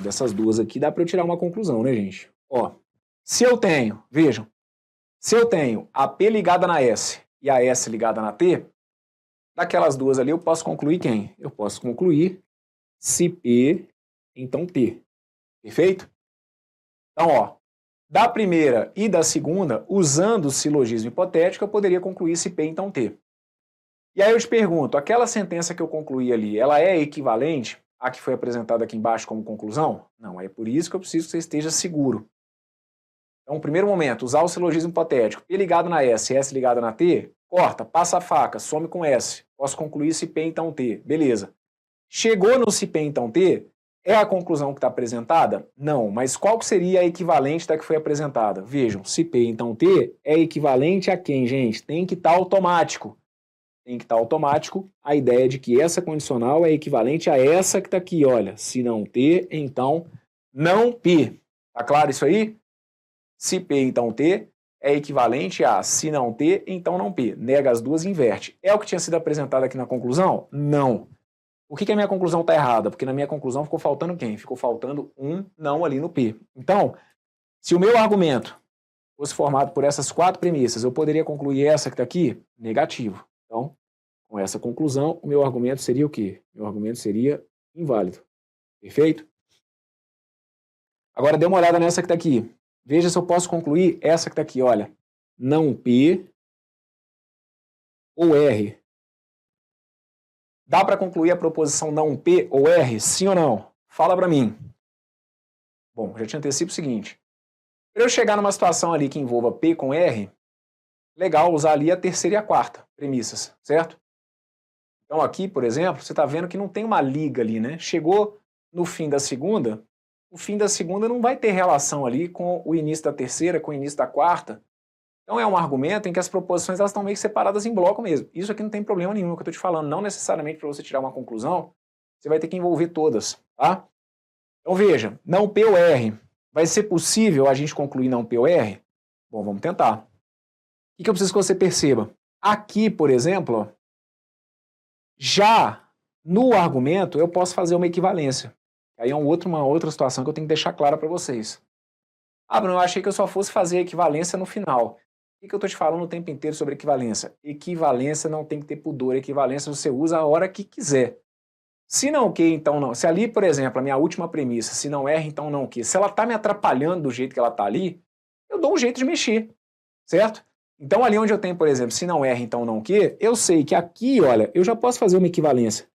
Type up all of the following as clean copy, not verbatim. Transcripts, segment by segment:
dessas duas aqui dá para eu tirar uma conclusão, né, gente? Ó, se eu tenho, vejam, se eu tenho a P ligada na S e a S ligada na T, daquelas duas ali eu posso concluir quem? Eu posso concluir se P, então T. Perfeito? Então, ó, da primeira e da segunda, usando o silogismo hipotético, eu poderia concluir se P, então T. E aí eu te pergunto, aquela sentença que eu concluí ali, ela é equivalente à que foi apresentada aqui embaixo como conclusão? Não, é por isso que eu preciso que você esteja seguro. Então, primeiro momento, usar o silogismo hipotético. P ligado na S, S ligado na T, corta, passa a faca, some com S. Posso concluir se P, então T. Beleza. Chegou no se P, então T, é a conclusão que está apresentada? Não, mas qual que seria a equivalente da que foi apresentada? Vejam, se P, então T, é equivalente a quem, gente? Tem que estar automático. Tem que estar automático a ideia de que essa condicional é equivalente a essa que está aqui, olha. Se não T, então não P. Tá claro isso aí? Se P, então T, é equivalente a se não T, então não P. Nega as duas e inverte. É o que tinha sido apresentado aqui na conclusão? Não. Por que a minha conclusão está errada? Porque na minha conclusão ficou faltando quem? Ficou faltando um não ali no P. Então, se o meu argumento fosse formado por essas quatro premissas, eu poderia concluir essa que está aqui? Negativo. Então, com essa conclusão, o meu argumento seria o quê? Meu argumento seria inválido. Perfeito? Agora dê uma olhada nessa que está aqui. Veja se eu posso concluir essa que está aqui, olha. Não P ou R. Dá para concluir a proposição não P ou R? Sim ou não? Fala para mim. Bom, já te antecipo o seguinte. Para eu chegar numa situação ali que envolva P com R, legal usar ali a terceira e a quarta premissas, certo? Então aqui, por exemplo, você está vendo que não tem uma liga ali, né? Chegou no fim da segunda, o fim da segunda não vai ter relação ali com o início da terceira, com o início da quarta. Então é um argumento em que as proposições elas estão meio que separadas em bloco mesmo. Isso aqui não tem problema nenhum, é o que eu estou te falando. Não necessariamente para você tirar uma conclusão, você vai ter que envolver todas, tá? Então veja, não P ou R. Vai ser possível a gente concluir não P ou R? Bom, vamos tentar. O que eu preciso que você perceba? Aqui, por exemplo, já no argumento eu posso fazer uma equivalência. Aí é uma outra situação que eu tenho que deixar clara para vocês. Ah, Bruno, eu achei que eu só fosse fazer a equivalência no final. O que eu estou te falando o tempo inteiro sobre equivalência? Equivalência não tem que ter pudor. Equivalência você usa a hora que quiser. Se não que, então não. Se ali, por exemplo, a minha última premissa, se não R, então não que. Se ela está me atrapalhando do jeito que ela está ali, eu dou um jeito de mexer, certo? Então ali onde eu tenho, por exemplo, se não R, então não que, eu sei que aqui, olha, eu já posso fazer uma equivalência.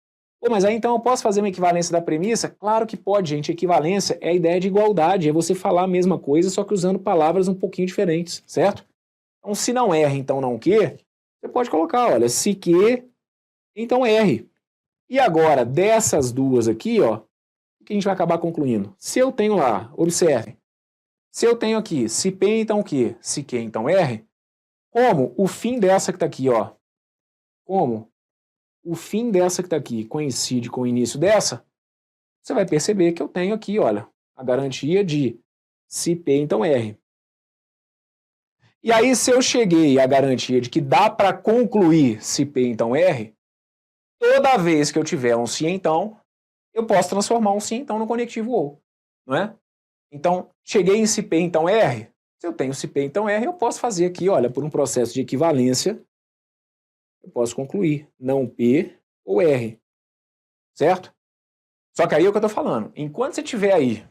Pô, mas aí então eu posso fazer uma equivalência da premissa? Claro que pode, gente. Equivalência é a ideia de igualdade, é você falar a mesma coisa, só que usando palavras um pouquinho diferentes, certo? Então, se não R, então não que, você pode colocar, olha, se que, então R. E agora, dessas duas aqui, ó, o que a gente vai acabar concluindo? Se eu tenho lá, observe, se eu tenho aqui, se P, então que, se que, então R, como o fim dessa que está aqui, ó, como o fim dessa que está aqui coincide com o início dessa, você vai perceber que eu tenho aqui, olha, a garantia de se P, então R. E aí, se eu cheguei à garantia de que dá para concluir se P, então R, toda vez que eu tiver um se, então, eu posso transformar um se, então, no conectivo ou, não é? Então, cheguei em se P, então R, se eu tenho se P, então R, eu posso fazer aqui, olha, por um processo de equivalência, eu posso concluir não P ou R, certo? Só que aí é o que eu estou falando. Enquanto você estiver aí,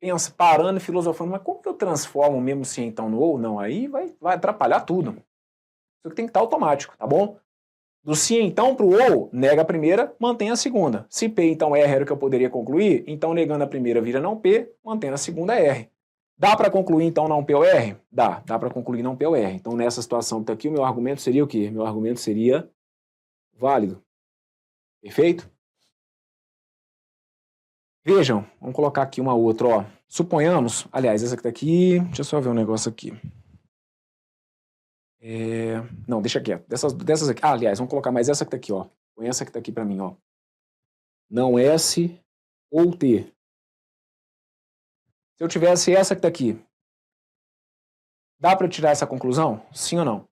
pensa, parando e filosofando, mas como que eu transformo mesmo se então no ou? Não, aí vai atrapalhar tudo. Isso aqui tem que estar automático, tá bom? Do se então para o ou, nega a primeira, mantém a segunda. Se P então R era o que eu poderia concluir, então negando a primeira vira não P, mantendo a segunda R. Dá para concluir então não P ou R? Dá para concluir não P ou R. Então nessa situação que está aqui, o meu argumento seria o quê? Meu argumento seria válido. Perfeito? Vejam, vamos colocar aqui uma outra, ó. Suponhamos, aliás, essa que tá aqui, deixa eu só ver um negócio aqui. Não, deixa quieto. Dessas aqui, aliás, vamos colocar mais essa que tá aqui, ó. Põe essa que tá aqui para mim, ó. Não S ou T. Se eu tivesse essa que tá aqui, dá para eu tirar essa conclusão? Sim ou não?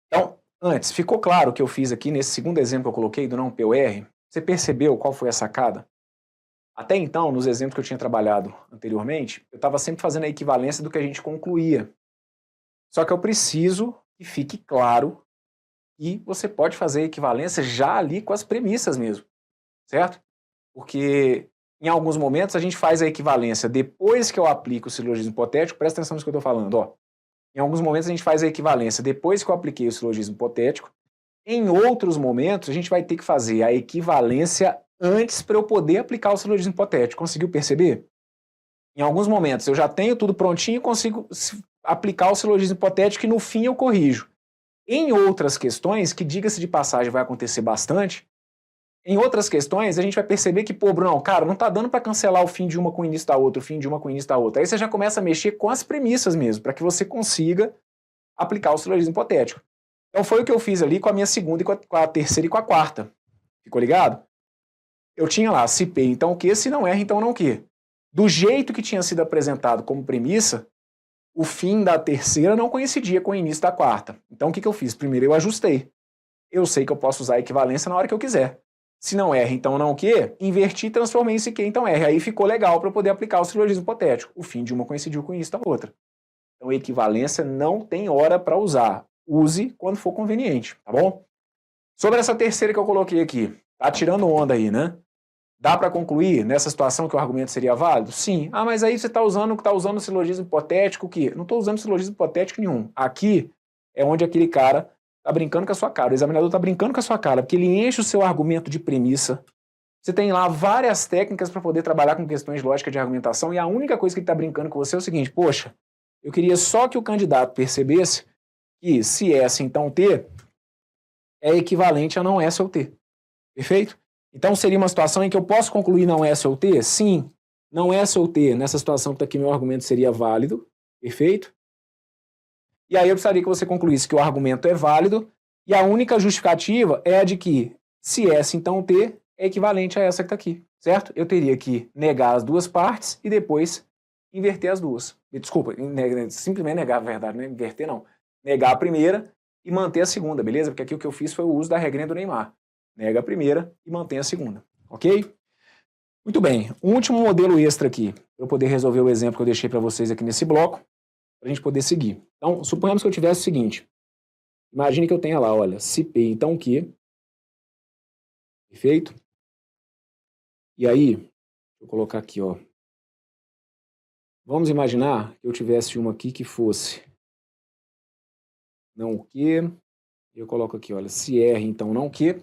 Então, antes, ficou claro o que eu fiz aqui nesse segundo exemplo que eu coloquei do não P ou R? Você percebeu qual foi a sacada? Até então, nos exemplos que eu tinha trabalhado anteriormente, eu estava sempre fazendo a equivalência do que a gente concluía. Só que eu preciso que fique claro que você pode fazer a equivalência já ali com as premissas mesmo, certo? Porque em alguns momentos a gente faz a equivalência depois que eu aplico o silogismo hipotético, presta atenção nisso que eu estou falando, ó. Em alguns momentos a gente faz a equivalência depois que eu apliquei o silogismo hipotético. Em outros momentos a gente vai ter que fazer a equivalência antes para eu poder aplicar o silogismo hipotético. Conseguiu perceber? Em alguns momentos eu já tenho tudo prontinho e consigo aplicar o silogismo hipotético e no fim eu corrijo. Em outras questões, que diga-se de passagem vai acontecer bastante, em outras questões a gente vai perceber que, pô, Bruno, cara, não tá dando para cancelar o fim de uma com o início da outra, o fim de uma com o início da outra. Aí você já começa a mexer com as premissas mesmo, para que você consiga aplicar o silogismo hipotético. Então foi o que eu fiz ali com a minha segunda, e com a terceira e com a quarta. Ficou ligado? Eu tinha lá, se P, então o que, se não R, então não o que. Do jeito que tinha sido apresentado como premissa, o fim da terceira não coincidia com o início da quarta. Então o que eu fiz? Primeiro eu ajustei. Eu sei que eu posso usar a equivalência na hora que eu quiser. Se não R, então não o que, inverti e transformei em se que, então R. Aí ficou legal para eu poder aplicar o silogismo hipotético. O fim de uma coincidiu com o início da outra. Então equivalência não tem hora para usar. Use quando for conveniente, tá bom? Sobre essa terceira que eu coloquei aqui, tá tirando onda aí, né? Dá para concluir nessa situação que o argumento seria válido? Sim. Ah, mas aí você está usando o silogismo hipotético que... Não estou usando silogismo hipotético nenhum. Aqui é onde aquele cara está brincando com a sua cara. O examinador está brincando com a sua cara, porque ele enche o seu argumento de premissa. Você tem lá várias técnicas para poder trabalhar com questões de lógica de argumentação e a única coisa que ele está brincando com você é o seguinte, poxa, eu queria só que o candidato percebesse que se S, então T, é equivalente a não S ou T. Perfeito? Então seria uma situação em que eu posso concluir não S ou T? Sim, não S ou T, nessa situação que está aqui meu argumento seria válido, perfeito? E aí eu precisaria que você concluísse que o argumento é válido e a única justificativa é a de que se S então T é equivalente a essa que está aqui, certo? Eu teria que negar as duas partes e depois inverter as duas. Desculpa, simplesmente negar a verdade, não é inverter não. Negar a primeira e manter a segunda, beleza? Porque aqui o que eu fiz foi o uso da regrinha do Neymar. Nega a primeira e mantém a segunda, ok? Muito bem, um último modelo extra aqui, para eu poder resolver o exemplo que eu deixei para vocês aqui nesse bloco, para a gente poder seguir. Então, suponhamos que eu tivesse o seguinte, imagine que eu tenha lá, olha, se P, então Q, perfeito? E aí, deixa eu colocar aqui, ó, vamos imaginar que eu tivesse uma aqui que fosse não o Q, eu coloco aqui, olha, se R, então não Q.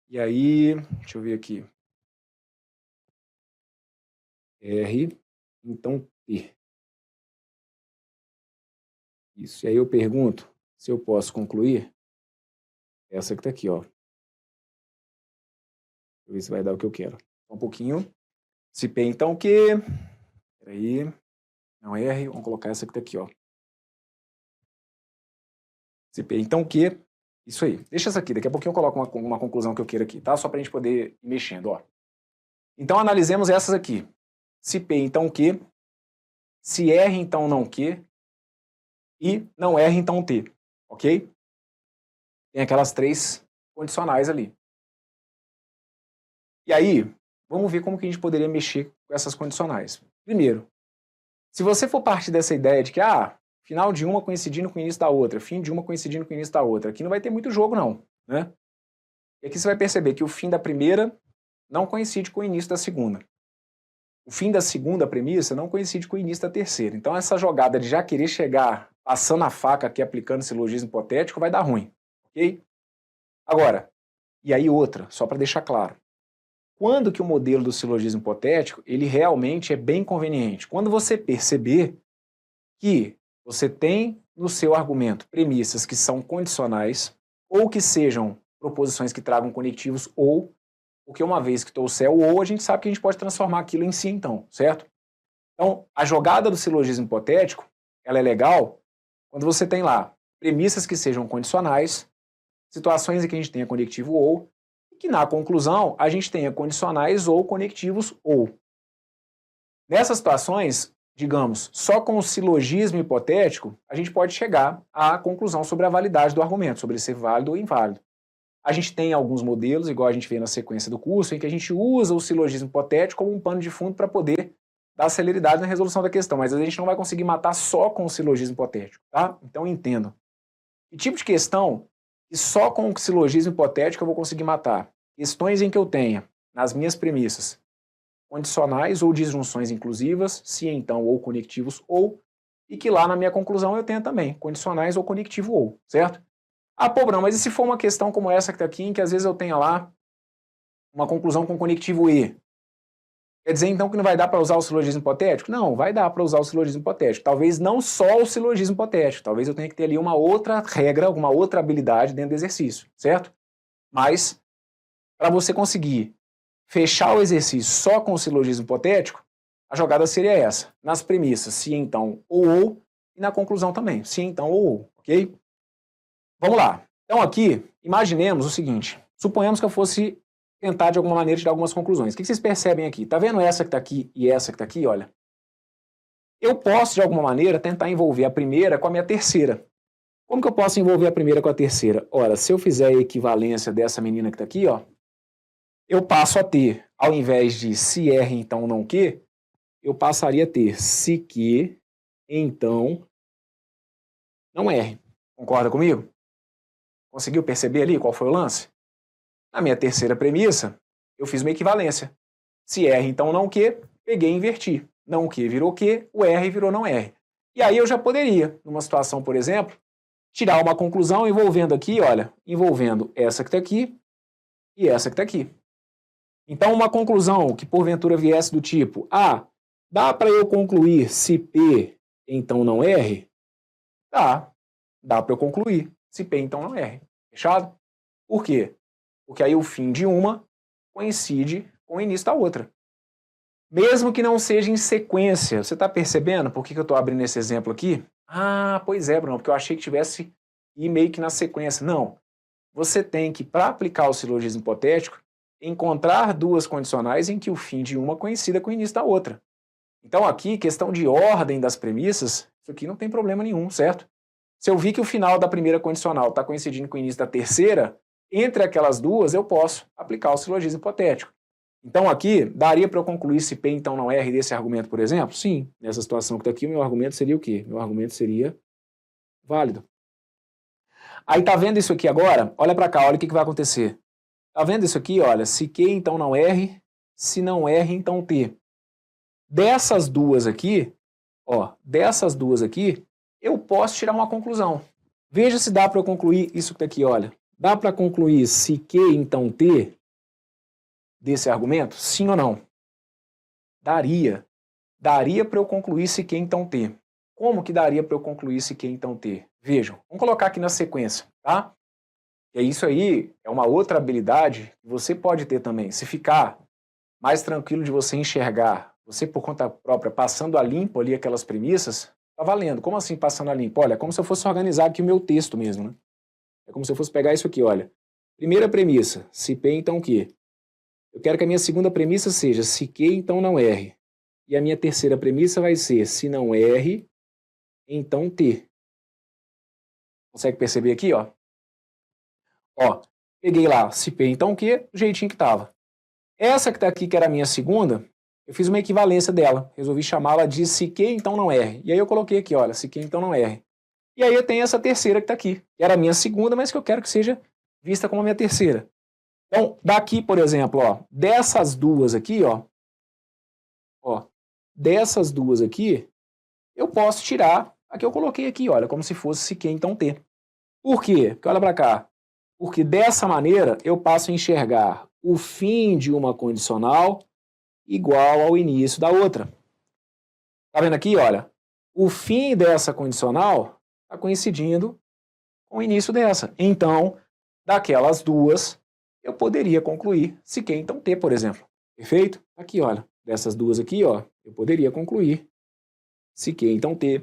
E aí, deixa eu ver aqui. R, então T. Isso. E aí eu pergunto se eu posso concluir essa que está aqui, ó. Deixa eu ver se vai dar o que eu quero. Um pouquinho. Se P, então Q. Peraí. Não R. Vamos colocar essa que está aqui, ó. Se P, então Q. Isso aí. Deixa essa aqui. Daqui a pouquinho eu coloco uma conclusão que eu quero aqui, tá? Só para a gente poder ir mexendo, ó. Então analisemos essas aqui. Se P, então Q. Se R, então não Q. E não R, então T. Ok? Tem aquelas três condicionais ali. E aí, vamos ver como que a gente poderia mexer com essas condicionais. Primeiro, se você for partir dessa ideia de que, final de uma coincidindo com o início da outra, fim de uma coincidindo com o início da outra, aqui não vai ter muito jogo não, né? E aqui você vai perceber que o fim da primeira não coincide com o início da segunda. O fim da segunda premissa não coincide com o início da terceira. Então essa jogada de já querer chegar passando a faca aqui, aplicando esse silogismo hipotético, vai dar ruim, ok? Agora, e aí outra, só para deixar claro. Quando que o modelo do silogismo hipotético, ele realmente é bem conveniente? Quando você perceber que você tem no seu argumento premissas que são condicionais, ou que sejam proposições que tragam conectivos, ou, porque uma vez que trouxer o ou, a gente sabe que a gente pode transformar aquilo em si então, certo? Então, a jogada do silogismo hipotético, ela é legal quando você tem lá premissas que sejam condicionais, situações em que a gente tenha conectivo ou, e que na conclusão a gente tenha condicionais ou conectivos ou. Nessas situações, digamos, só com o silogismo hipotético, a gente pode chegar à conclusão sobre a validade do argumento, sobre ser válido ou inválido. A gente tem alguns modelos, igual a gente vê na sequência do curso, em que a gente usa o silogismo hipotético como um pano de fundo para poder dar celeridade na resolução da questão, mas a gente não vai conseguir matar só com o silogismo hipotético, tá? Então entendam. Que tipo de questão que só com o silogismo hipotético eu vou conseguir matar? Questões em que eu tenha, nas minhas premissas, condicionais ou disjunções inclusivas, se então ou conectivos ou, e que lá na minha conclusão eu tenha também, condicionais ou conectivo ou, certo? Ah, pô, Bruno, mas e se for uma questão como essa que está aqui, em que às vezes eu tenha lá uma conclusão com conectivo e? Quer dizer então que não vai dar para usar o silogismo hipotético? Não, vai dar para usar o silogismo hipotético. Talvez não só o silogismo hipotético, talvez eu tenha que ter ali uma outra regra, alguma outra habilidade dentro do exercício, certo? Mas, para você conseguir fechar o exercício só com o silogismo hipotético, a jogada seria essa. Nas premissas, se então ou, e na conclusão também, se então ou, ok? Vamos lá. Então aqui, imaginemos o seguinte, suponhamos que eu fosse tentar de alguma maneira tirar algumas conclusões. O que vocês percebem aqui? Tá vendo essa que está aqui e essa que está aqui? Olha. Eu posso, de alguma maneira, tentar envolver a primeira com a minha terceira. Como que eu posso envolver a primeira com a terceira? Ora, se eu fizer a equivalência dessa menina que está aqui, ó, eu passo a ter, ao invés de se R, então não que, eu passaria a ter se que, então, não R. Concorda comigo? Conseguiu perceber ali qual foi o lance? Na minha terceira premissa, eu fiz uma equivalência. Se R, então não que, peguei e inverti. Não que virou que, o R virou não R. E aí eu já poderia, numa situação, por exemplo, tirar uma conclusão envolvendo aqui, olha, envolvendo essa que está aqui e essa que está aqui. Então, uma conclusão que porventura viesse do tipo, dá para eu concluir se P, então não R? Dá para eu concluir se P, então não R. Fechado? Por quê? Porque aí o fim de uma coincide com o início da outra. Mesmo que não seja em sequência. Você está percebendo por que eu estou abrindo esse exemplo aqui? Ah, pois é, Bruno, porque eu achei que tivesse ir meio que na sequência. Não. Você tem que, para aplicar o silogismo hipotético, encontrar duas condicionais em que o fim de uma coincida com o início da outra. Então aqui, questão de ordem das premissas, isso aqui não tem problema nenhum, certo? Se eu vi que o final da primeira condicional está coincidindo com o início da terceira, entre aquelas duas eu posso aplicar o silogismo hipotético. Então aqui, daria para eu concluir se P então não R desse argumento, por exemplo? Sim. Nessa situação que está aqui, o meu argumento seria o quê? Meu argumento seria válido. Aí tá vendo isso aqui agora? Olha para cá, olha o que vai acontecer. Tá vendo isso aqui? Olha, se Q então não R, se não R então T. Dessas duas aqui, eu posso tirar uma conclusão. Veja se dá para eu concluir isso que tá aqui, olha. Dá para concluir se Q então T desse argumento? Sim ou não? Daria. Daria para eu concluir se Q então T. Como que daria para eu concluir se Q então T? Vejam, vamos colocar aqui na sequência, tá? E isso aí é uma outra habilidade que você pode ter também. Se ficar mais tranquilo de você enxergar, você por conta própria, passando a limpo ali aquelas premissas, tá valendo. Como assim passando a limpo? Olha, é como se eu fosse organizar aqui o meu texto mesmo, né? É como se eu fosse pegar isso aqui, olha. Primeira premissa, se P então Q. Eu quero que a minha segunda premissa seja se Q então não R. E a minha terceira premissa vai ser se não R, então T. Consegue perceber aqui, ó? Ó, peguei lá, se P então Q, do jeitinho que estava. Essa que está aqui, que era a minha segunda, eu fiz uma equivalência dela. Resolvi chamá-la de se Q então não R. E aí eu coloquei aqui, olha, se Q então não R. E aí eu tenho essa terceira que está aqui, que era a minha segunda, mas que eu quero que seja vista como a minha terceira. Então, daqui, por exemplo, ó, dessas duas aqui, ó, dessas duas aqui, eu posso tirar a que eu coloquei aqui, olha, como se fosse se Q então T. Por quê? Porque olha para cá. Porque dessa maneira eu passo a enxergar o fim de uma condicional igual ao início da outra. Tá vendo aqui, olha? O fim dessa condicional está coincidindo com o início dessa. Então, daquelas duas, eu poderia concluir se Q então T, por exemplo. Perfeito? Aqui, olha. Dessas duas aqui, ó, eu poderia concluir se Q então T.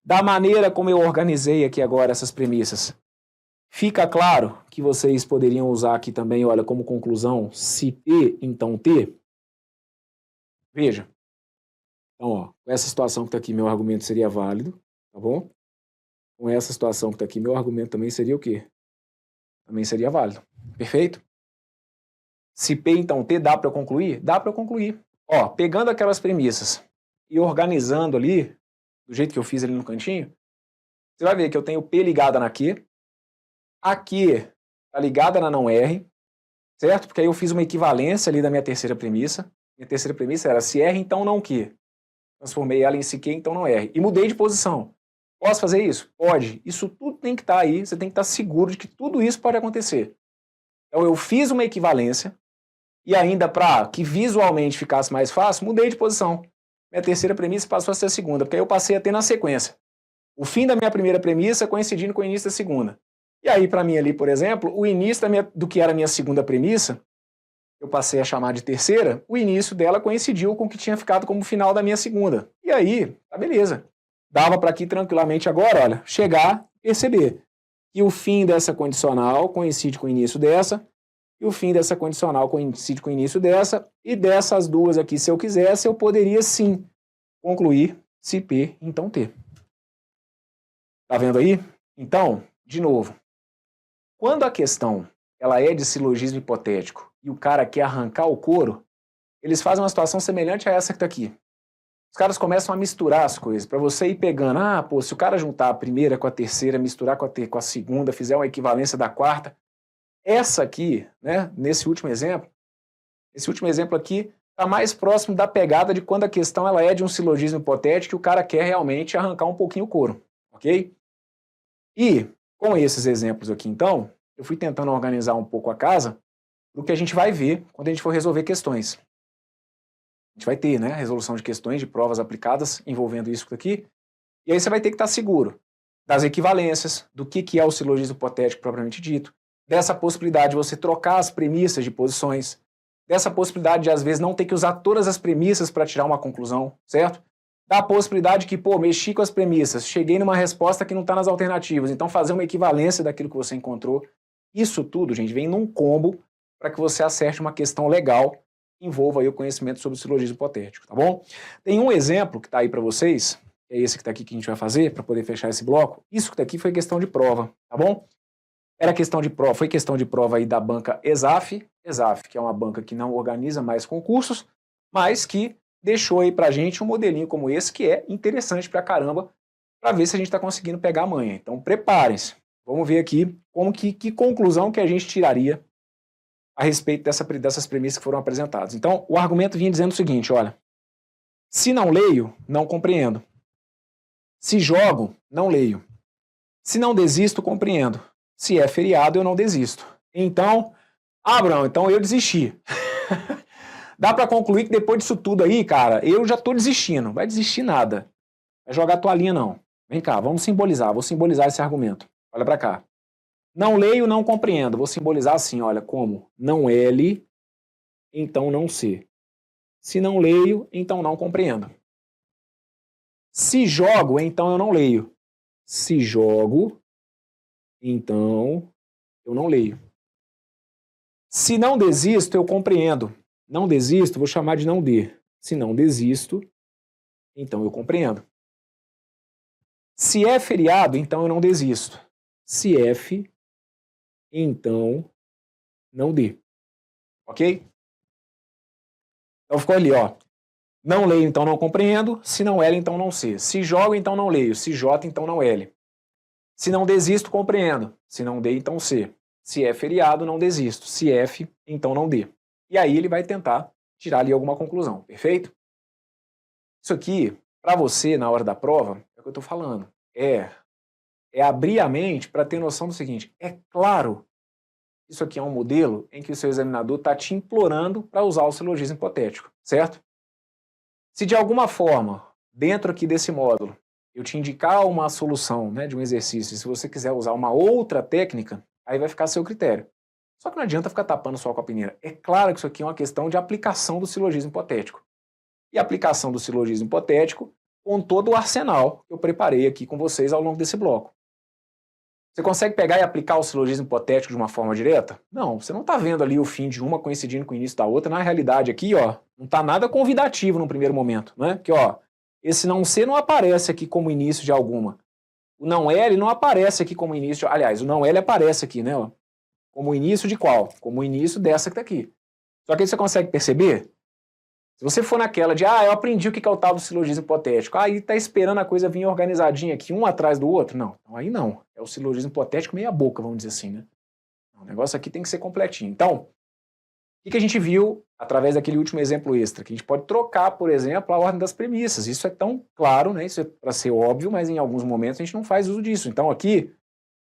Da maneira como eu organizei aqui agora essas premissas, fica claro que vocês poderiam usar aqui também, olha, como conclusão, se P então T. Veja. Então, ó, com essa situação que está aqui, meu argumento seria válido, tá bom? Com essa situação que está aqui, meu argumento também seria o quê? Também seria válido. Perfeito? Se P, então T, dá para eu concluir? Dá para eu concluir. Ó, pegando aquelas premissas e organizando ali, do jeito que eu fiz ali no cantinho, você vai ver que eu tenho P ligada na Q, a Q está ligada na não R, certo? Porque aí eu fiz uma equivalência ali da minha terceira premissa. Minha terceira premissa era se R, então não Q. Transformei ela em se Q, então não R. E mudei de posição. Posso fazer isso? Pode. Isso tudo tem que estar aí, você tem que estar seguro de que tudo isso pode acontecer. Então eu fiz uma equivalência, e ainda para que visualmente ficasse mais fácil, mudei de posição. Minha terceira premissa passou a ser a segunda, porque aí eu passei a ter na sequência o fim da minha primeira premissa coincidindo com o início da segunda. E aí, para mim ali, por exemplo, o início do que era a minha segunda premissa, eu passei a chamar de terceira, o início dela coincidiu com o que tinha ficado como final da minha segunda. E aí, tá beleza. Dava para aqui tranquilamente agora, olha, chegar e perceber que o fim dessa condicional coincide com o início dessa, e o fim dessa condicional coincide com o início dessa, e dessas duas aqui, se eu quisesse, eu poderia sim concluir se P, então T. Tá vendo aí? Então, de novo, quando a questão ela é de silogismo hipotético e o cara quer arrancar o couro, eles fazem uma situação semelhante a essa que está aqui. Os caras começam a misturar as coisas, para você ir pegando, pô, se o cara juntar a primeira com a terceira, misturar com a segunda, fizer uma equivalência da quarta, essa aqui, né, nesse último exemplo aqui, está mais próximo da pegada de quando a questão ela é de um silogismo hipotético e o cara quer realmente arrancar um pouquinho o couro, ok? E, com esses exemplos aqui, então, eu fui tentando organizar um pouco a casa do que a gente vai ver quando a gente for resolver questões. A gente vai ter, né, resolução de questões, de provas aplicadas envolvendo isso aqui, e aí você vai ter que estar seguro das equivalências, do que é o silogismo hipotético propriamente dito, dessa possibilidade de você trocar as premissas de posições, dessa possibilidade de, às vezes, não ter que usar todas as premissas para tirar uma conclusão, certo? Da possibilidade que, pô, mexi com as premissas, cheguei numa resposta que não está nas alternativas, então fazer uma equivalência daquilo que você encontrou. Isso tudo, gente, vem num combo para que você acerte uma questão legal que envolva aí o conhecimento sobre o silogismo hipotético, tá bom? Tem um exemplo que está aí para vocês, que é esse que está aqui que a gente vai fazer, para poder fechar esse bloco. Isso que está aqui foi questão de prova, tá bom? Foi questão de prova aí da banca ESAF, que é uma banca que não organiza mais concursos, mas que deixou aí pra gente um modelinho como esse, que é interessante pra caramba, para ver se a gente está conseguindo pegar a manha. Então preparem-se. Vamos ver aqui que conclusão que a gente tiraria a respeito dessas premissas que foram apresentadas. Então, o argumento vinha dizendo o seguinte, olha, se não leio, não compreendo. Se jogo, não leio. Se não desisto, compreendo. Se é feriado, eu não desisto. Então, Bruno, então eu desisti. Dá para concluir que depois disso tudo aí, cara, eu já tô desistindo. Vai desistir nada. Vai jogar toalhinha não. Vem cá, vamos simbolizar. Vou simbolizar esse argumento. Olha para cá. Não leio, não compreendo. Vou simbolizar assim, olha, como não L, então não C. Se não leio, então não compreendo. Se jogo, então eu não leio. Se jogo, então eu não leio. Se não desisto, eu compreendo. Não desisto, vou chamar de não de. Se não desisto, então eu compreendo. Se é feriado, então eu não desisto. Se F, então não D. Ok? Então ficou ali, ó. Não leio, então não compreendo. Se não L, então não C. Se jogo, então não leio. Se J, então não L. Se não desisto, compreendo. Se não D, então C. Se é feriado, não desisto. Se F, então não D. E aí ele vai tentar tirar ali alguma conclusão, perfeito? Isso aqui, para você, na hora da prova, é o que eu estou falando. É abrir a mente para ter noção do seguinte, é claro, isso aqui é um modelo em que o seu examinador está te implorando para usar o silogismo hipotético, certo? Se de alguma forma, dentro aqui desse módulo, eu te indicar uma solução, né, de um exercício, se você quiser usar uma outra técnica, aí vai ficar a seu critério. Só que não adianta ficar tapando sol com a peneira. É claro que isso aqui é uma questão de aplicação do silogismo hipotético. E aplicação do silogismo hipotético com todo o arsenal que eu preparei aqui com vocês ao longo desse bloco. Você consegue pegar e aplicar o silogismo hipotético de uma forma direta? Não, você não está vendo ali o fim de uma coincidindo com o início da outra. Na realidade aqui, ó, não está nada convidativo no primeiro momento, né? Porque, ó, esse não C não aparece aqui como início de alguma. O não L não aparece aqui como início. Aliás, o não L aparece aqui, né? Ó. como o início de qual? Como o início dessa que está aqui. Só que aí você consegue perceber? Se você for naquela de, eu aprendi o que é o tal do silogismo hipotético, aí tá esperando a coisa vir organizadinha aqui, um atrás do outro? Não, então aí não. É o silogismo hipotético meia boca, vamos dizer assim, né? O negócio aqui tem que ser completinho. Então, o que a gente viu através daquele último exemplo extra? Que a gente pode trocar, por exemplo, a ordem das premissas. Isso é tão claro, né? Isso é para ser óbvio, mas em alguns momentos a gente não faz uso disso. Então aqui,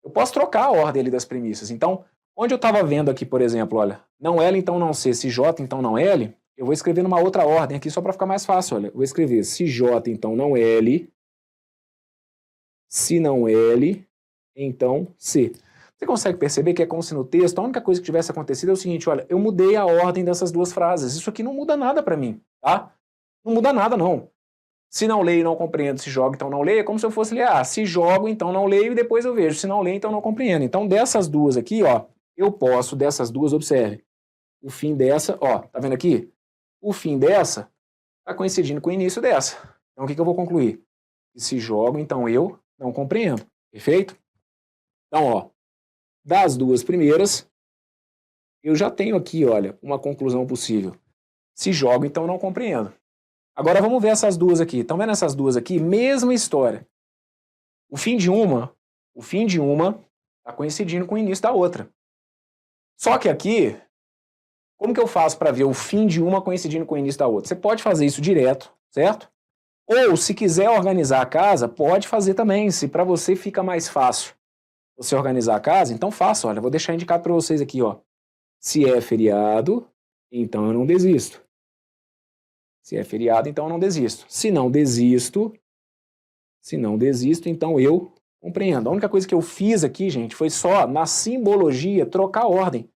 eu posso trocar a ordem ali das premissas. Então, onde eu estava vendo aqui, por exemplo, olha, não L, então não C, se J, então não L, eu vou escrever numa outra ordem aqui só para ficar mais fácil, olha. Eu vou escrever se J, então não L, se não L, então C. Você consegue perceber que é como se no texto a única coisa que tivesse acontecido é o seguinte, olha, eu mudei a ordem dessas duas frases. Isso aqui não muda nada para mim, tá? Não muda nada, não. Se não leio, não compreendo. Se jogo, então não leio. É como se eu fosse ler, se jogo, então não leio e depois eu vejo. Se não leio, então não compreendo. Então dessas duas aqui, ó, eu posso, dessas duas, observe, o fim dessa, ó, tá vendo aqui? O fim dessa está coincidindo com o início dessa. Então o que eu vou concluir? Se jogo, então eu não compreendo. Perfeito? Então, ó, das duas primeiras, eu já tenho aqui, olha, uma conclusão possível. Se jogo, então não compreendo. Agora vamos ver essas duas aqui. Estão vendo essas duas aqui? Mesma história. O fim de uma está coincidindo com o início da outra. Só que aqui, como que eu faço para ver o fim de uma coincidindo com o início da outra? Você pode fazer isso direto, certo? Ou, se quiser organizar a casa, pode fazer também. Se para você fica mais fácil você organizar a casa, então faça. Olha, vou deixar indicado para vocês aqui, ó. Se é feriado, então eu não desisto. Se é feriado, então eu não desisto. Se não desisto, então eu compreendo. A única coisa que eu fiz aqui, gente, foi só, na simbologia, trocar a ordem.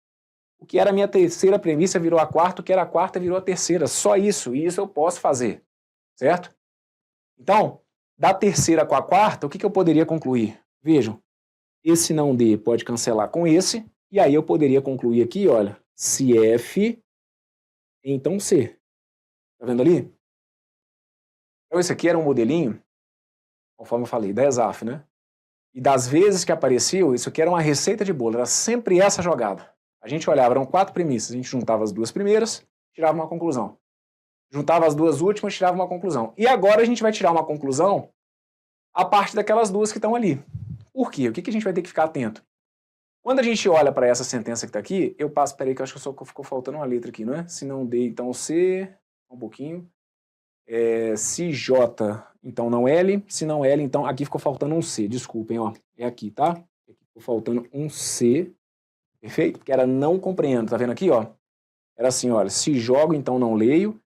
O que era a minha terceira premissa virou a quarta, o que era a quarta virou a terceira. Só isso, e isso eu posso fazer, certo? Então, da terceira com a quarta, o que eu poderia concluir? Vejam, esse não D pode cancelar com esse, e aí eu poderia concluir aqui, olha, se F, então C. Tá vendo ali? Então esse aqui era um modelinho, conforme eu falei, da ESAF, né? E das vezes que apareceu, isso aqui era uma receita de bolo, era sempre essa jogada. A gente olhava, eram 4 premissas, a gente juntava as duas primeiras, tirava uma conclusão. Juntava as duas últimas, tirava uma conclusão. E agora a gente vai tirar uma conclusão a partir daquelas duas que estão ali. Por quê? O que a gente vai ter que ficar atento? Quando a gente olha para essa sentença que está aqui, eu passo, peraí que eu acho que só ficou faltando uma letra aqui, não é? Se não D, então C, um pouquinho. Se J, então não L. Se não L, então aqui ficou faltando um C, desculpem, ó. É aqui, tá? Aqui ficou faltando um C, perfeito? Porque era não compreendo, tá vendo aqui, ó? Era assim, olha, se jogo, então não leio.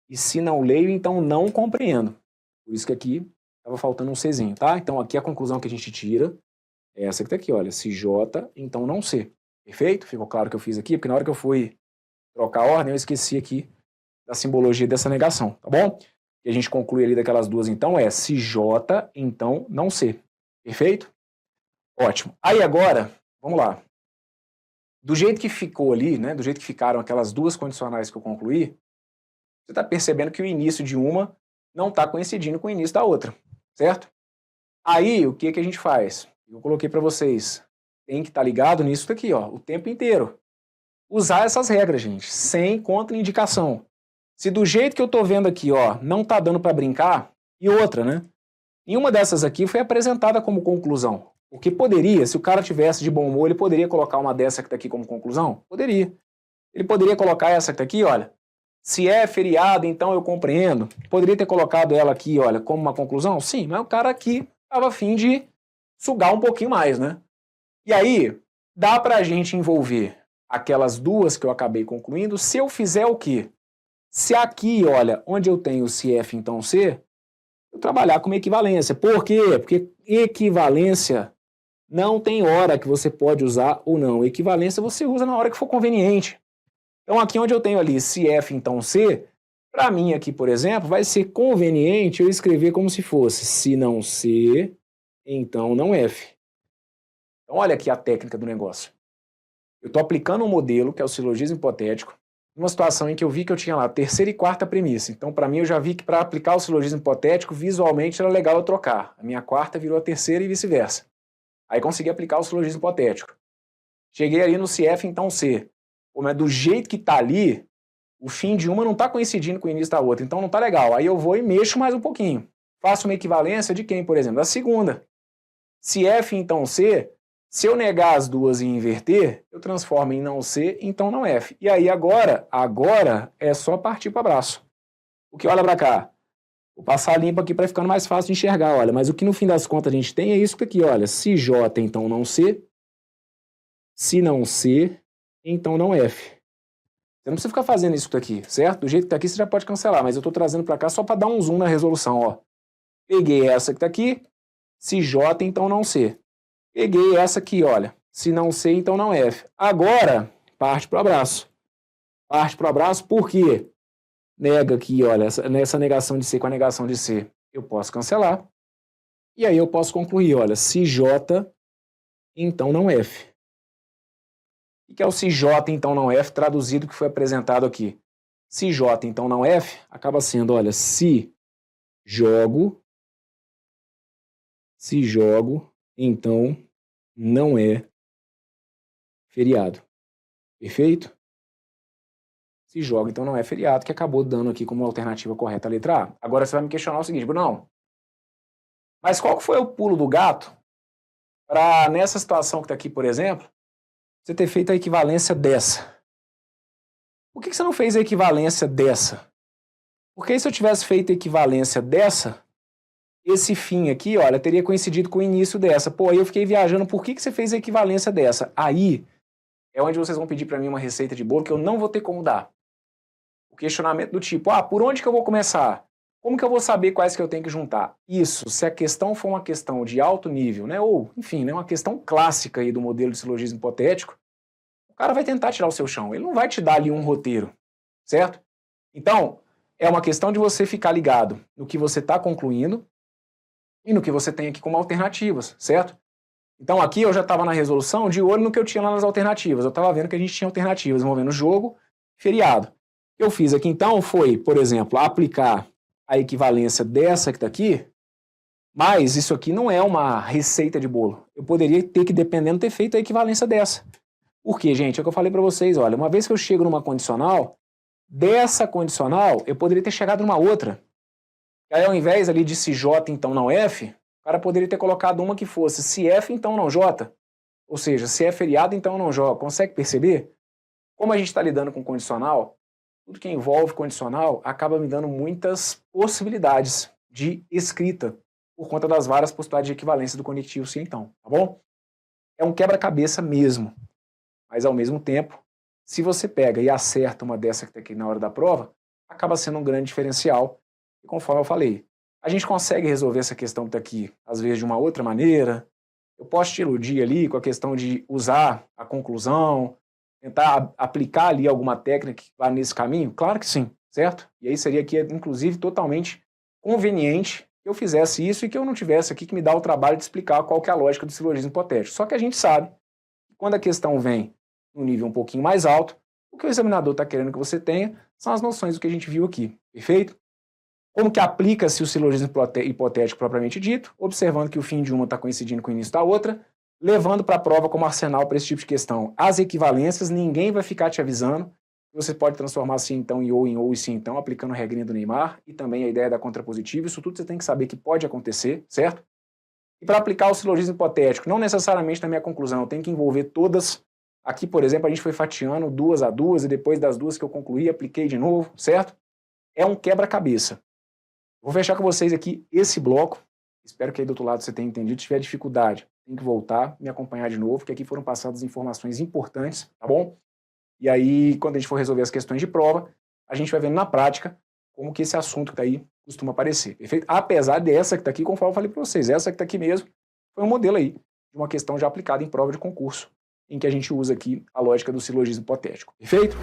E se não leio, então não compreendo. Por isso que aqui estava faltando um Czinho, tá? Então aqui a conclusão que a gente tira é essa que tá aqui, olha. Se J, então não C. Perfeito? Ficou claro o que eu fiz aqui? Porque na hora que eu fui trocar a ordem, eu esqueci aqui da simbologia dessa negação, tá bom? E a gente conclui ali daquelas duas, então, se J, então não C. Perfeito? Ótimo. Aí agora, vamos lá. Do jeito que ficou ali, né? Do jeito que ficaram aquelas duas condicionais que eu concluí, você está percebendo que o início de uma não está coincidindo com o início da outra, certo? Aí, o que a gente faz? Eu coloquei para vocês, tem que estar ligado nisso daqui, ó, o tempo inteiro. Usar essas regras, gente, sem contraindicação. Se do jeito que eu estou vendo aqui, ó, não está dando para brincar, e outra, né? Nenhuma dessas aqui foi apresentada como conclusão. O que poderia, se o cara tivesse de bom humor, ele poderia colocar uma dessa que está aqui como conclusão? Poderia. Ele poderia colocar essa que está aqui, olha, se é feriado, então eu compreendo. Poderia ter colocado ela aqui, olha, como uma conclusão? Sim, mas o cara aqui estava a fim de sugar um pouquinho mais, né? E aí, dá para a gente envolver aquelas duas que eu acabei concluindo se eu fizer o quê? Se aqui, olha, onde eu tenho se F, então C, eu trabalhar com uma equivalência. Por quê? Porque equivalência não tem hora que você pode usar ou não. Equivalência você usa na hora que for conveniente. Então aqui onde eu tenho ali se F, então C, para mim aqui, por exemplo, vai ser conveniente eu escrever como se fosse se não C, então não F. Então olha aqui a técnica do negócio. Eu estou aplicando um modelo, que é o silogismo hipotético, numa situação em que eu vi que eu tinha lá terceira e quarta premissa. Então, para mim, eu já vi que para aplicar o silogismo hipotético, visualmente era legal eu trocar. A minha quarta virou a terceira e vice-versa. Aí consegui aplicar o silogismo hipotético. Cheguei ali no se F, então C. Pô, mas do jeito que tá ali, o fim de uma não tá coincidindo com o início da outra, então não tá legal. Aí eu vou e mexo mais um pouquinho. Faço uma equivalência de quem, por exemplo? Da segunda. Se F, então C, se eu negar as duas e inverter, eu transformo em não C, então não F. E aí agora é só partir para o abraço. Porque olha para cá. Vou passar limpo aqui para ficando mais fácil de enxergar, olha. Mas o que no fim das contas a gente tem é isso aqui, olha. Se J, então não C. Se não C, então não F. Você não precisa ficar fazendo isso aqui, certo? Do jeito que tá aqui você já pode cancelar, mas eu estou trazendo para cá só para dar um zoom na resolução, ó. Peguei essa que tá aqui. Se J, então não C. Peguei essa aqui, olha. Se não C, então não F. Agora, parte para o abraço. Parte para o abraço, por quê? Nega aqui, olha, nessa negação de C com a negação de C, eu posso cancelar. E aí eu posso concluir, olha, se J, então não F. O que é o se J, então não F, traduzido que foi apresentado aqui? Se J, então não F, acaba sendo, olha, se jogo, então não é feriado. Perfeito? Se joga, então não é feriado, que acabou dando aqui como alternativa correta a letra A. Agora você vai me questionar o seguinte, Brunão, mas qual foi o pulo do gato para, nessa situação que está aqui, por exemplo, você ter feito a equivalência dessa? Por que você não fez a equivalência dessa? Porque se eu tivesse feito a equivalência dessa, esse fim aqui, olha, teria coincidido com o início dessa. Pô, aí eu fiquei viajando, por que você fez a equivalência dessa? Aí é onde vocês vão pedir para mim uma receita de bolo que eu não vou ter como dar. O questionamento do tipo, por onde que eu vou começar? Como que eu vou saber quais que eu tenho que juntar? Isso, se a questão for uma questão de alto nível, né, ou, enfim, né, uma questão clássica aí do modelo de silogismo hipotético, o cara vai tentar tirar o seu chão, ele não vai te dar ali um roteiro, certo? Então, é uma questão de você ficar ligado no que você está concluindo e no que você tem aqui como alternativas, certo? Então aqui eu já estava na resolução de olho no que eu tinha lá nas alternativas, eu estava vendo que a gente tinha alternativas envolvendo jogo, feriado. O que eu fiz aqui então foi, por exemplo, aplicar a equivalência dessa que está aqui, mas isso aqui não é uma receita de bolo. Eu poderia ter que, dependendo, ter feito a equivalência dessa. Por quê, gente? É o que eu falei para vocês, olha, uma vez que eu chego numa condicional, dessa condicional eu poderia ter chegado numa outra. E aí ao invés ali de se J, então não F, o cara poderia ter colocado uma que fosse se F, então não J. Ou seja, se é feriado, então não J. Consegue perceber? Como a gente está lidando com condicional, tudo que envolve condicional acaba me dando muitas possibilidades de escrita por conta das várias possibilidades de equivalência do conectivo sim então, tá bom? É um quebra-cabeça mesmo, mas ao mesmo tempo, se você pega e acerta uma dessa que está aqui na hora da prova, acaba sendo um grande diferencial e conforme eu falei, a gente consegue resolver essa questão que está aqui, às vezes de uma outra maneira, eu posso te iludir ali com a questão de usar a conclusão, tentar aplicar ali alguma técnica que vá nesse caminho? Claro que sim, certo? E aí seria aqui, inclusive, totalmente conveniente que eu fizesse isso e que eu não tivesse aqui que me dar o trabalho de explicar qual que é a lógica do silogismo hipotético. Só que a gente sabe que quando a questão vem num nível um pouquinho mais alto, o que o examinador está querendo que você tenha são as noções do que a gente viu aqui, perfeito? Como que aplica-se o silogismo hipotético propriamente dito, observando que o fim de uma está coincidindo com o início da outra, levando para a prova como arsenal para esse tipo de questão as equivalências, ninguém vai ficar te avisando, você pode transformar sim então em ou e sim então, aplicando a regrinha do Neymar e também a ideia da contrapositiva, isso tudo você tem que saber que pode acontecer, certo? E para aplicar o silogismo hipotético, não necessariamente na minha conclusão, eu tenho que envolver todas, aqui por exemplo a gente foi fatiando 2 a 2 e depois das 2 que eu concluí, apliquei de novo, certo? É um quebra-cabeça. Vou fechar com vocês aqui esse bloco, espero que aí do outro lado você tenha entendido, se tiver dificuldade, tem que voltar, me acompanhar de novo, que aqui foram passadas informações importantes, tá bom? E aí, quando a gente for resolver as questões de prova, a gente vai vendo na prática como que esse assunto que tá aí costuma aparecer, perfeito? Apesar dessa que tá aqui, conforme eu falei para vocês, essa que tá aqui mesmo, foi um modelo aí, de uma questão já aplicada em prova de concurso, em que a gente usa aqui a lógica do silogismo hipotético, perfeito?